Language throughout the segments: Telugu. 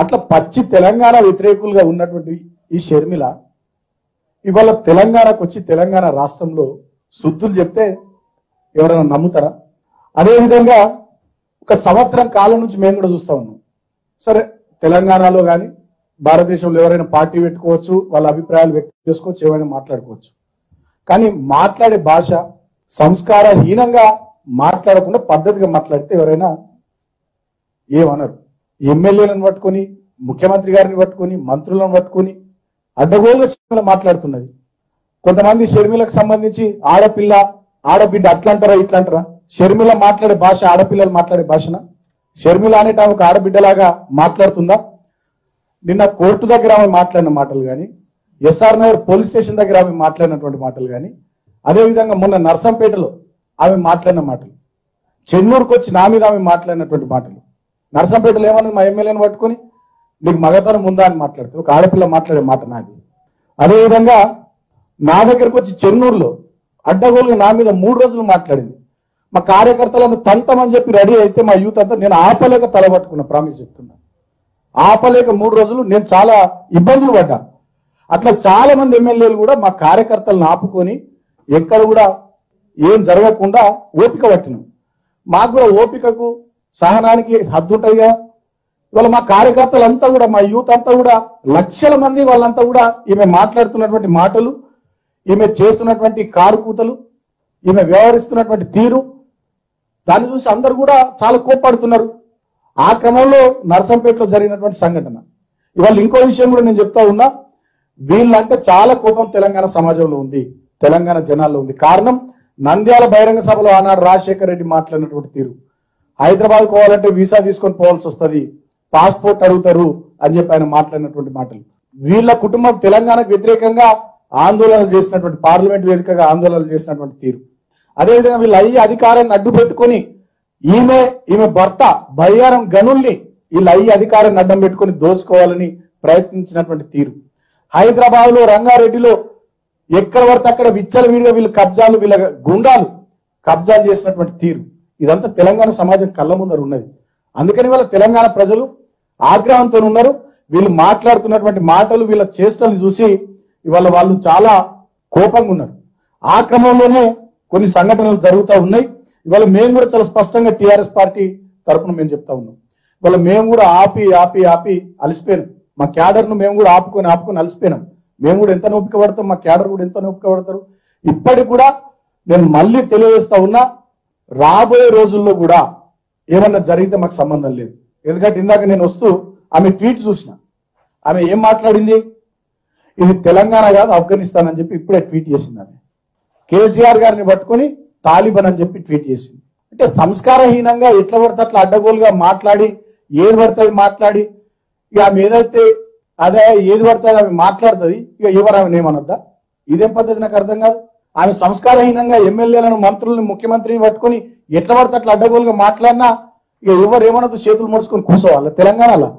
అట్లా పచ్చి తెలంగాణ వ్యతిరేకులుగా ఉన్నటువంటి ఈ షర్మిల ఇవాళ తెలంగాణకు వచ్చి తెలంగాణ రాష్ట్రంలో శుద్ధులు చెప్తే ఎవరైనా నమ్ముతారా? అదేవిధంగా ఒక సంవత్సరం కాలం నుంచి మేము కూడా చూస్తా ఉన్నాం. సరే, తెలంగాణలో కానీ భారతదేశంలో ఎవరైనా పార్టీ పెట్టుకోవచ్చు, వాళ్ళ అభిప్రాయాలు వ్యక్తం చేసుకోవచ్చు, ఏమైనా మాట్లాడుకోవచ్చు. కానీ మాట్లాడే భాష సంస్కారహీనంగా మాట్లాడకుండా పద్ధతిగా మాట్లాడితే ఎవరైనా ఏమనరు. ఎమ్మెల్యేలను పట్టుకొని, ముఖ్యమంత్రి గారిని పట్టుకొని, మంత్రులను పట్టుకొని అడ్డగోలుగా షర్మిల మాట్లాడుతున్నది. కొంతమంది షర్మిలకు సంబంధించి ఆడబిడ్డ అట్లంటారా ఇట్లంటారా? షర్మిల మాట్లాడే భాష ఆడపిల్లలు మాట్లాడే భాషనా? షర్మిల అనేట ఒక ఆడబిడ్డలాగా మాట్లాడుతుందా? నిన్న కోర్టు దగ్గర ఆమె మాట్లాడిన మాటలు కానీ, ఎస్ఆర్ నగర్ పోలీస్ స్టేషన్ దగ్గర ఆమె మాట్లాడినటువంటి మాటలు కానీ, అదేవిధంగా మొన్న నర్సంపేటలో ఆమె మాట్లాడిన మాటలు, చెన్నూరుకు వచ్చి నా మీద ఆమె మాట్లాడినటువంటి మాటలు, నర్సంపేటలో ఏమన్నది మా ఎమ్మెల్యేని పట్టుకొని నీకు మగతనం ఉందా అని మాట్లాడుతుంది. ఒక ఆడపిల్ల మాట్లాడే మాట నాది. అదేవిధంగా నా దగ్గరకు వచ్చి చెన్నూరులో అడ్డగోలుగా నా మీద 3 రోజులు మాట్లాడింది. మా కార్యకర్తలను తంతమని చెప్పి రెడీ అయితే మా యూత్ అంతా నేను ఆపలేక తలబట్టుకున్నా. ప్రామిస్ చెప్తున్నా, ఆపలేక 3 రోజులు నేను చాలా ఇబ్బందులు పడ్డా. అట్లా చాలా మంది ఎమ్మెల్యేలు కూడా మా కార్యకర్తలను ఆపుకొని ఎక్కడ కూడా ఏం జరగకుండా ఓపిక పట్టినాం. మాకు కూడా ఓపికకు సహనానికి హద్దు ఉంటాయిగా. ఇవాళ మా కార్యకర్తలంతా కూడా, మా యూత్ అంతా కూడా, లక్షల మంది వాళ్ళంతా కూడా ఈమె మాట్లాడుతున్నటువంటి మాటలు, ఈమె చేస్తున్నటువంటి కారుకూతలు, ఈమె వ్యవహరిస్తున్నటువంటి తీరు, దాన్ని చూసి అందరు కూడా చాలా కోప్పడుతున్నారు. ఆ క్రమంలో నర్సంపేటలో జరిగినటువంటి సంఘటన. ఇవాళ ఇంకో విషయం కూడా నేను చెప్తా ఉన్నా, వీళ్ళంటే చాలా కోపం తెలంగాణ సమాజంలో ఉంది, తెలంగాణ జనాల్లో ఉంది. కారణం నంద్యాల బహిరంగ సభలో ఆనాడు రాజశేఖర రెడ్డి మాట్లాడినటువంటి తీరు. హైదరాబాద్ పోవాలంటే వీసా తీసుకొని పోవాల్సి వస్తుంది, పాస్పోర్ట్ అడుగుతారు అని చెప్పి ఆయన మాట్లాడినటువంటి మాటలు. వీళ్ళ కుటుంబం తెలంగాణకు వ్యతిరేకంగా ఆందోళనలు చేసినటువంటి, పార్లమెంట్ వేదికగా ఆందోళనలు చేసినటువంటి తీరు. అదేవిధంగా వీళ్ళ అధికారాన్ని అడ్డు పెట్టుకొని ఈమె భర్త బయ్యారం గనుల్ని వీళ్ళ అధికారాన్ని అడ్డం పెట్టుకొని దోచుకోవాలని ప్రయత్నించినటువంటి తీరు. హైదరాబాద్ లో రంగారెడ్డిలో ఎక్కడ పడితే అక్కడ విచ్చలవిడిగా వీళ్ళు కబ్జాలు, వీళ్ళ గుండాలు కబ్జాలు చేసినటువంటి తీరు. ఇదంతా తెలంగాణ సమాజం కళ్ళ ముందర ఉన్నది. అందుకని వాళ్ళ తెలంగాణ ప్రజలు ఆగ్రహంతో ఉన్నారు. వీళ్ళు మాట్లాడుతున్నటువంటి మాటలు, వీళ్ళ చేష్టలు చూసి ఇవాళ వాళ్ళు చాలా కోపంగా ఉన్నారు. ఆ క్రమంలోనే కొన్ని సంఘటనలు జరుగుతూ ఉన్నాయి. ఇవాళ మేము కూడా చాలా స్పష్టంగా టీఆర్ఎస్ పార్టీ తరఫున మేము చెప్తా ఉన్నాం. ఇవాళ మేము కూడా ఆపి అలసిపోయినాం. మా క్యాడర్ను మేము కూడా ఆపుకొని అలసిపోయినాం. మేము కూడా ఎంత నొప్పిక పడతాం, మా క్యాడర్ కూడా ఎంత నొప్పిక పడతారు. ఇప్పటికి కూడా నేను మళ్ళీ తెలియజేస్తా ఉన్నా, రాబోయే రోజుల్లో కూడా ఏమన్నా జరిగితే మాకు సంబంధం లేదు. ఎందుకంటే ఇందాక నేను వస్తూ ఆమె ట్వీట్ చూసిన. ఆమె ఏం మాట్లాడింది? ఇది తెలంగాణ కాదు ఆఫ్ఘనిస్తాన్ అని చెప్పి ఇప్పుడే ట్వీట్ చేసింది. ఆమె కేసీఆర్ గారిని పట్టుకొని తాలిబాన్ అని చెప్పి ట్వీట్ చేసింది. అంటే సంస్కారహీనంగా ఎట్లా పడితే అట్లా అడ్డగోలుగా మాట్లాడి, ఏది పడుతుంది మాట్లాడి, ఇక ఆమె ఏదైతే అదే ఏది పడుతుంది ఆమె మాట్లాడుతుంది, ఇక ఎవరు ఆమె ఏమనొద్దా? ఇదేం పద్ధతి నాకు అర్థం కాదు. ఆమె సంస్కారహీనంగా ఎమ్మెల్యేలను, మంత్రులను, ముఖ్యమంత్రిని పట్టుకొని ఎట్లా పడితే అట్లా అడ్డగోలుగా మాట్లాడినా ఇక ఎవరు ఏమనొద్దు, చేతులు ముడుచుకొని కూర్చోవాలి. తెలంగాణలో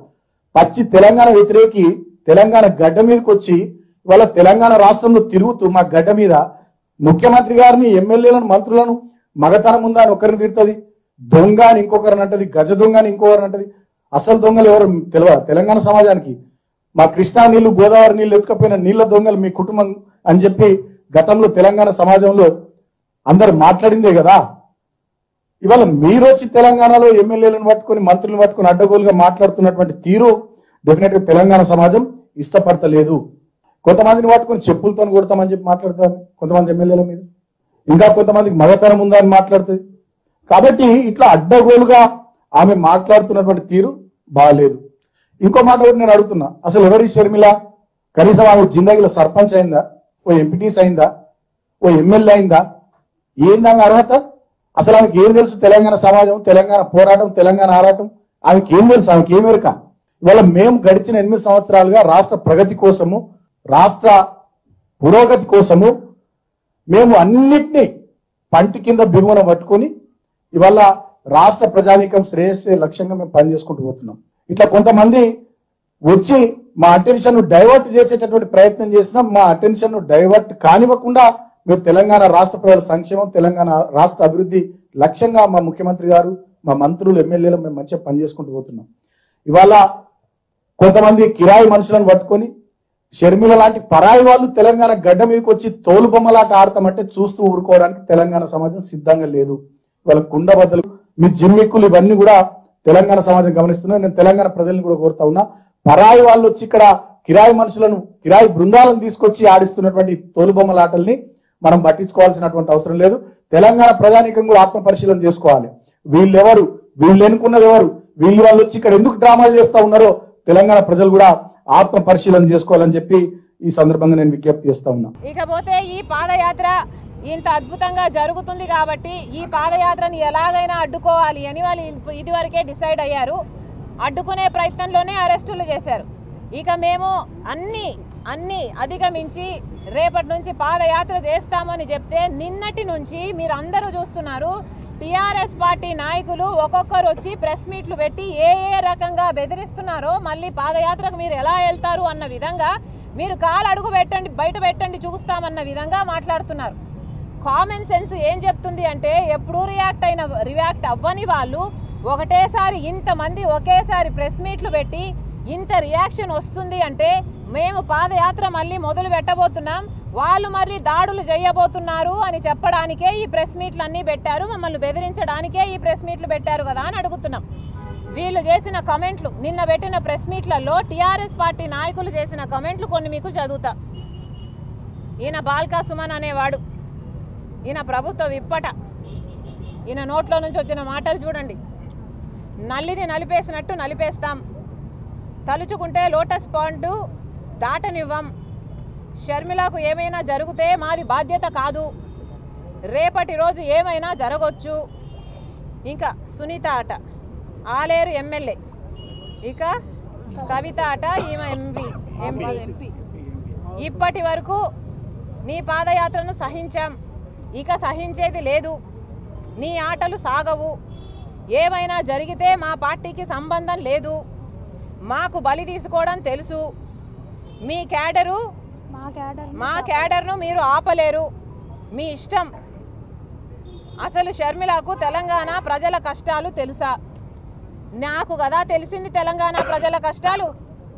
పచ్చి తెలంగాణ వ్యతిరేకి తెలంగాణ గడ్డ మీదకి వచ్చి వాళ్ళ తెలంగాణ రాష్ట్రంలో తిరుగుతూ మా గడ్డ మీద ముఖ్యమంత్రి గారిని, ఎమ్మెల్యేలను, మంత్రులను మగతనం ఉందా అని ఒకరిని తిడుతుంది, దొంగ అని ఇంకొకరిని అంటది, గజ దొంగ అని ఇంకొకరిని అంటది. అసలు దొంగలు ఎవరు తెలియదు తెలంగాణ సమాజానికి. మా కృష్ణా నీళ్లు, గోదావరి నీళ్లు ఎత్తుకపోయిన నీళ్ల దొంగలు మీ కుటుంబం అని చెప్పి గతంలో తెలంగాణ సమాజంలో అందరు మాట్లాడిందే కదా. ఇవాళ మీరు వచ్చి తెలంగాణలో ఎమ్మెల్యేలను పట్టుకొని, మంత్రులను పట్టుకొని అడ్డగోలుగా మాట్లాడుతున్నటువంటి తీరు డెఫినెట్ గా తెలంగాణ సమాజం ఇష్టపడతలేదు. కొంతమందిని పట్టుకొని చెప్పులతో కొడతామని చెప్పి మాట్లాడతారు కొంతమంది ఎమ్మెల్యేల మీద, ఇంకా కొంతమందికి మగతనం ఉందా అని మాట్లాడుతుంది. కాబట్టి ఇట్లా అడ్డగోలుగా ఆమె మాట్లాడుతున్నటువంటి తీరు బాగాలేదు. ఇంకో మాట కూడా నేను అడుగుతున్నా, అసలు ఎవరి షర్మిల? కనీసం ఆమె జిందగీలో సర్పంచ్ అయిందా, ఓ ఎంపీటీస్ అయిందా, ఓ ఎమ్మెల్యే అయిందా? ఏందా ఆమె అర్హత? అసలు ఆమెకి ఏం తెలుసు తెలంగాణ సమాజం, తెలంగాణ పోరాటం, తెలంగాణ ఆరాటం? ఆమెకి ఏం తెలుసు? ఆమెకి ఏం ఎరుక? ఇవాళ మేము గడిచిన 8 సంవత్సరాలుగా రాష్ట్ర ప్రగతి కోసము, రాష్ట్ర పురోగతి కోసము మేము అన్నిటినీ పంటి కింద బిగువన పట్టుకొని ఇవాళ రాష్ట్ర ప్రజానీకం శ్రేయస్సే లక్ష్యంగా మేము పనిచేసుకుంటూ పోతున్నాం. ఇట్లా కొంతమంది వచ్చి మా అటెన్షన్ డైవర్ట్ చేసేటటువంటి ప్రయత్నం చేసినా మా అటెన్షన్ డైవర్ట్ కానివ్వకుండా మేము తెలంగాణ రాష్ట్ర ప్రజల సంక్షేమం, తెలంగాణ రాష్ట్ర అభివృద్ధి లక్ష్యంగా మా ముఖ్యమంత్రి గారు, మా మంత్రులు, ఎమ్మెల్యేలు మేము మంచిగా పనిచేసుకుంటూ పోతున్నాం. ఇవాళ కొంతమంది కిరాయి మనుషులను పట్టుకొని షర్మిల లాంటి పరాయి వాళ్ళు తెలంగాణ గడ్డ మీదకి వచ్చి తోలుబొమ్మలాట ఆడతామంటే చూస్తూ ఊరుకోవడానికి తెలంగాణ సమాజం సిద్ధంగా లేదు. వాళ్ళ కుండబద్దలు మీ జిమ్మిక్కులు ఇవన్నీ కూడా తెలంగాణ సమాజం గమనిస్తున్నారు. నేను తెలంగాణ ప్రజల్ని కూడా కోరుతా ఉన్నా, పరాయి వాళ్ళు వచ్చి ఇక్కడ కిరాయి మనుషులను కిరాయి బృందాలను తీసుకొచ్చి ఆడిస్తున్నటువంటి తోలుబొమ్మలాటల్ని మనం పట్టించుకోవాల్సినటువంటి అవసరం లేదు. తెలంగాణ ప్రజానీకం కూడా ఆత్మ పరిశీలన చేసుకోవాలి. వీళ్ళెవరు, వీళ్ళు ఎన్నుకున్నది ఎవరు, వీళ్ళు వాళ్ళు వచ్చి ఇక్కడ ఎందుకు డ్రామాలు చేస్తా ఉన్నారో తెలంగాణ ప్రజలు కూడా ఆత్మ పరిశీలన చేసుకోవాలని చెప్పి ఈ సందర్భంగా నేను విజ్ఞప్తి చేస్తా ఉన్నా. ఇకపోతే ఈ పాదయాత్ర ఇంత అద్భుతంగా జరుగుతుంది కాబట్టి ఈ పాదయాత్రని ఎలాగైనా అడ్డుకోవాలి అని వాళ్ళు ఇదివరకే డిసైడ్ అయ్యారు. అడ్డుకునే ప్రయత్నంలోనే అరెస్టులు చేశారు. ఇక మేము అన్ని అధిగమించి రేపటి నుంచి పాదయాత్ర చేస్తామని చెప్తే నిన్నటి నుంచి మీరు అందరూ చూస్తున్నారు, టీఆర్ఎస్ పార్టీ నాయకులు ఒక్కొక్కరు వచ్చి ప్రెస్ మీట్లు పెట్టి ఏ రకంగా బెదిరిస్తున్నారో, మళ్ళీ పాదయాత్రకు మీరు ఎలా వెళ్తారు అన్న విధంగా, మీరు కాలు అడుగు పెట్టండి బయట పెట్టండి చూస్తామన్న విధంగా మాట్లాడుతున్నారు. కామన్ సెన్స్ ఏం చెప్తుంది అంటే, ఎప్పుడూ రియాక్ట్ అవ్వని వాళ్ళు ఒకటేసారి ఇంతమంది ఒకేసారి ప్రెస్ మీట్లు పెట్టి ఇంత రియాక్షన్ వస్తుంది అంటే, మేము పాదయాత్ర మళ్ళీ మొదలు పెట్టబోతున్నాం, వాళ్ళు మళ్ళీ దాడులు చేయబోతున్నారు అని చెప్పడానికే ఈ ప్రెస్ మీట్లు అన్నీ పెట్టారు, మమ్మల్ని బెదిరించడానికే ఈ ప్రెస్ మీట్లు పెట్టారు కదా అని అడుగుతున్నాం. వీళ్ళు చేసిన కమెంట్లు, నిన్న పెట్టిన ప్రెస్ మీట్లలో టీఆర్ఎస్ పార్టీ నాయకులు చేసిన కమెంట్లు కొన్ని మీకు చదువుతా. ఈయన బాల్కా సుమన్ అనేవాడు, ఈయన ప్రభుత్వ విప్పట, ఈయన నోట్లో నుంచి వచ్చిన మాటలు చూడండి. నల్లిని నలిపేసినట్టు నలిపేస్తాం, తలుచుకుంటే లోటస్ పాండ్ దాటనివ్వం, షర్మిలకు ఏమైనా జరిగితే మాది బాధ్యత కాదు, రేపటి రోజు ఏమైనా జరగవచ్చు. ఇంకా సునీత ఆట ఆలేరు ఎమ్మెల్యే, ఇక కవిత ఆట ఈమె ఎంపీ. ఇప్పటి వరకు నీ పాదయాత్రను సహించాం, ఇక సహించేది లేదు, నీ ఆటలు సాగవు, ఏమైనా జరిగితే మా పార్టీకి సంబంధం లేదు, మాకు బలి తీసుకోవడం తెలుసు, మా క్యాడర్ను మీరు ఆపలేరు, మీ ఇష్టం. అసలు షర్మిలకు తెలంగాణ ప్రజల కష్టాలు తెలుసా? నాకు కదా తెలిసింది తెలంగాణ ప్రజల కష్టాలు,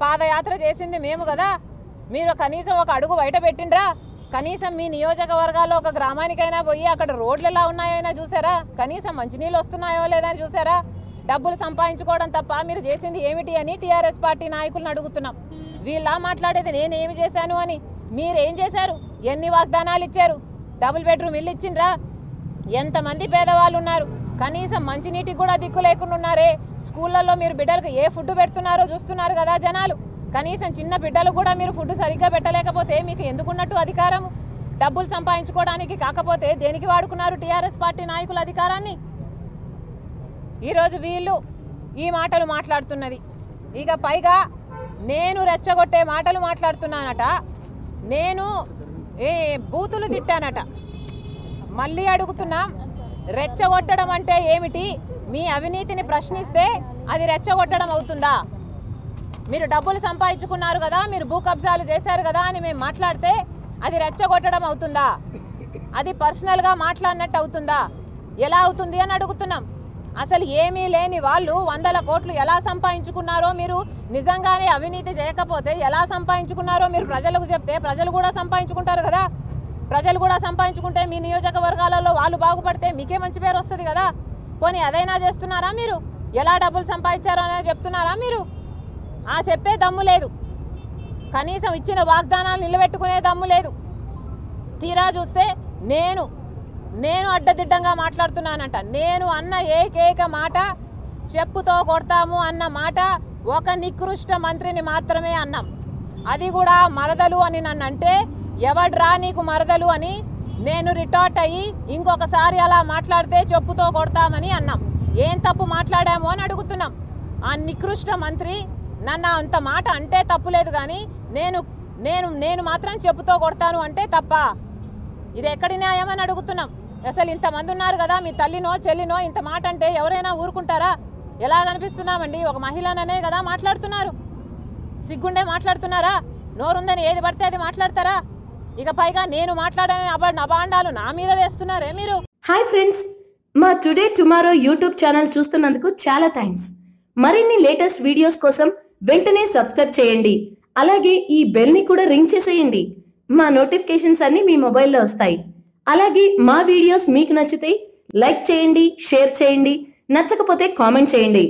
పాదయాత్ర చేసింది మేము కదా. మీరు కనీసం ఒక అడుగు బయట పెట్టిండ్రా? కనీసం మీ నియోజకవర్గాల్లో ఒక గ్రామానికైనా పోయి అక్కడ రోడ్లు ఎలా ఉన్నాయైనా చూసారా? కనీసం మంచినీళ్ళు వస్తున్నాయో లేదా చూసారా? డబ్బులు సంపాదించుకోవడం తప్ప మీరు చేసింది ఏమిటి అని టీఆర్ఎస్ పార్టీ నాయకులను అడుగుతున్నాం. వీళ్ళ మాట్లాడేది నేనేమి చేశాను అని. మీరేం చేశారు? ఎన్ని వాగ్దానాలు ఇచ్చారు? డబుల్ బెడ్రూమ్ ఇల్లు ఇచ్చిండ్రా? ఎంతమంది పేదవాళ్ళు ఉన్నారు? కనీసం మంచినీటికి కూడా దిక్కు లేకుండా ఉన్నారే. స్కూళ్ళల్లో మీరు బిడ్డలకు ఏ ఫుడ్ పెడుతున్నారో చూస్తున్నారు కదా జనాలు. కనీసం చిన్న బిడ్డలు కూడా మీరు ఫుడ్ సరిగ్గా పెట్టలేకపోతే మీకు ఎందుకున్నట్టు అధికారం? డబ్బులు సంపాదించుకోవడానికి కాకపోతే దేనికి వాడుకున్నారు టీఆర్ఎస్ పార్టీ నాయకుల అధికారాన్ని? ఈరోజు వీళ్ళు ఈ మాటలు మాట్లాడుతున్నది. ఇక పైగా నేను రెచ్చగొట్టే మాటలు మాట్లాడుతున్నానట, నేను బూతులు తిట్టానట. మళ్ళీ అడుగుతున్నాం, రెచ్చగొట్టడం అంటే ఏమిటి? మీ అవినీతిని ప్రశ్నిస్తే అది రెచ్చగొట్టడం అవుతుందా? మీరు డబ్బులు సంపాదించుకున్నారు కదా, మీరు భూ కబ్జాలు చేశారు కదా అని మేము మాట్లాడితే అది రెచ్చగొట్టడం అవుతుందా? అది పర్సనల్గా మాట్లాడినట్టు అవుతుందా? ఎలా అవుతుంది అని అడుగుతున్నాం. అసలు ఏమీ లేని వాళ్ళు 100 కోట్లు ఎలా సంపాదించుకున్నారో, మీరు నిజంగానే అవినీతి చేయకపోతే ఎలా సంపాదించుకున్నారో మీరు ప్రజలకు చెప్తే ప్రజలు కూడా సంపాదించుకుంటారు కదా. ప్రజలు కూడా సంపాదించుకుంటే మీ నియోజకవర్గాలలో వాళ్ళు బాగుపడితే మీకే మంచి పేరు వస్తుంది కదా. పోనీ అదైనా చేస్తున్నారా మీరు? ఎలా డబ్బులు సంపాదించారో అనేది చెప్తున్నారా మీరు? చెప్పే దమ్ము లేదు, కనీసం ఇచ్చిన వాగ్దానాలు నిలబెట్టుకునే దమ్ము లేదు. తీరా చూస్తే నేను అడ్డదిడ్డంగా మాట్లాడుతున్నానంట. నేను అన్న ఏకైక మాట చెప్పుతో కొడతాము అన్న మాట ఒక నికృష్ట మంత్రిని మాత్రమే అన్నాం. అది కూడా మరదలు అని నన్ను అంటే, ఎవడ్రా నీకు మరదలు అని నేను రిటార్ట్ అయ్యి ఇంకొకసారి అలా మాట్లాడితే చెప్పుతో కొడతామని అన్నాం. ఏం తప్పు మాట్లాడాము అని అడుగుతున్నాం. ఆ నికృష్ట మంత్రి నన్ను అంత మాట అంటే తప్పులేదు, కానీ నేను మాత్రం చెప్పుతో కొడతాను అంటే తప్ప? ఇది ఎక్కడి న్యాయం అని అడుగుతున్నాం. అసలు ఇంతమంది ఉన్నారు కదా, మీ తల్లినో చెల్లినో ఇంత మాట అంటే ఎవరైనా ఊరుకుంటారా? ఎలా కనిపిస్తున్నామండి? ఒక మహిళననే కదా మాట్లాడుతున్నారు. సిగ్గుండే మాట్లాడుతున్నారా? నోరుందని ఏది పడితే అది మాట్లాడతారా? ఇక పైగా నేను మాట్లాడే అబాండాలు నా మీద వేస్తున్నారే మీరు. హాయ్ ఫ్రెండ్స్, మా టుడే టుమారో యూట్యూబ్ ఛానల్ చూస్తున్నందుకు చాలా థ్యాంక్స్. మరిన్ని లేటెస్ట్ వీడియోస్ కోసం వెంటనే సబ్స్క్రైబ్ చేయండి. అలాగే ఈ బెల్ ని కూడా రింగ్ చేసేయండి. మా నోటిఫికేషన్స్ అన్ని మీ మొబైల్లో వస్తాయి. అలాగే మా వీడియోస్ మీకు నచ్చితే లైక్ చేయండి, షేర్ చేయండి, నచ్చకపోతే కామెంట్ చేయండి.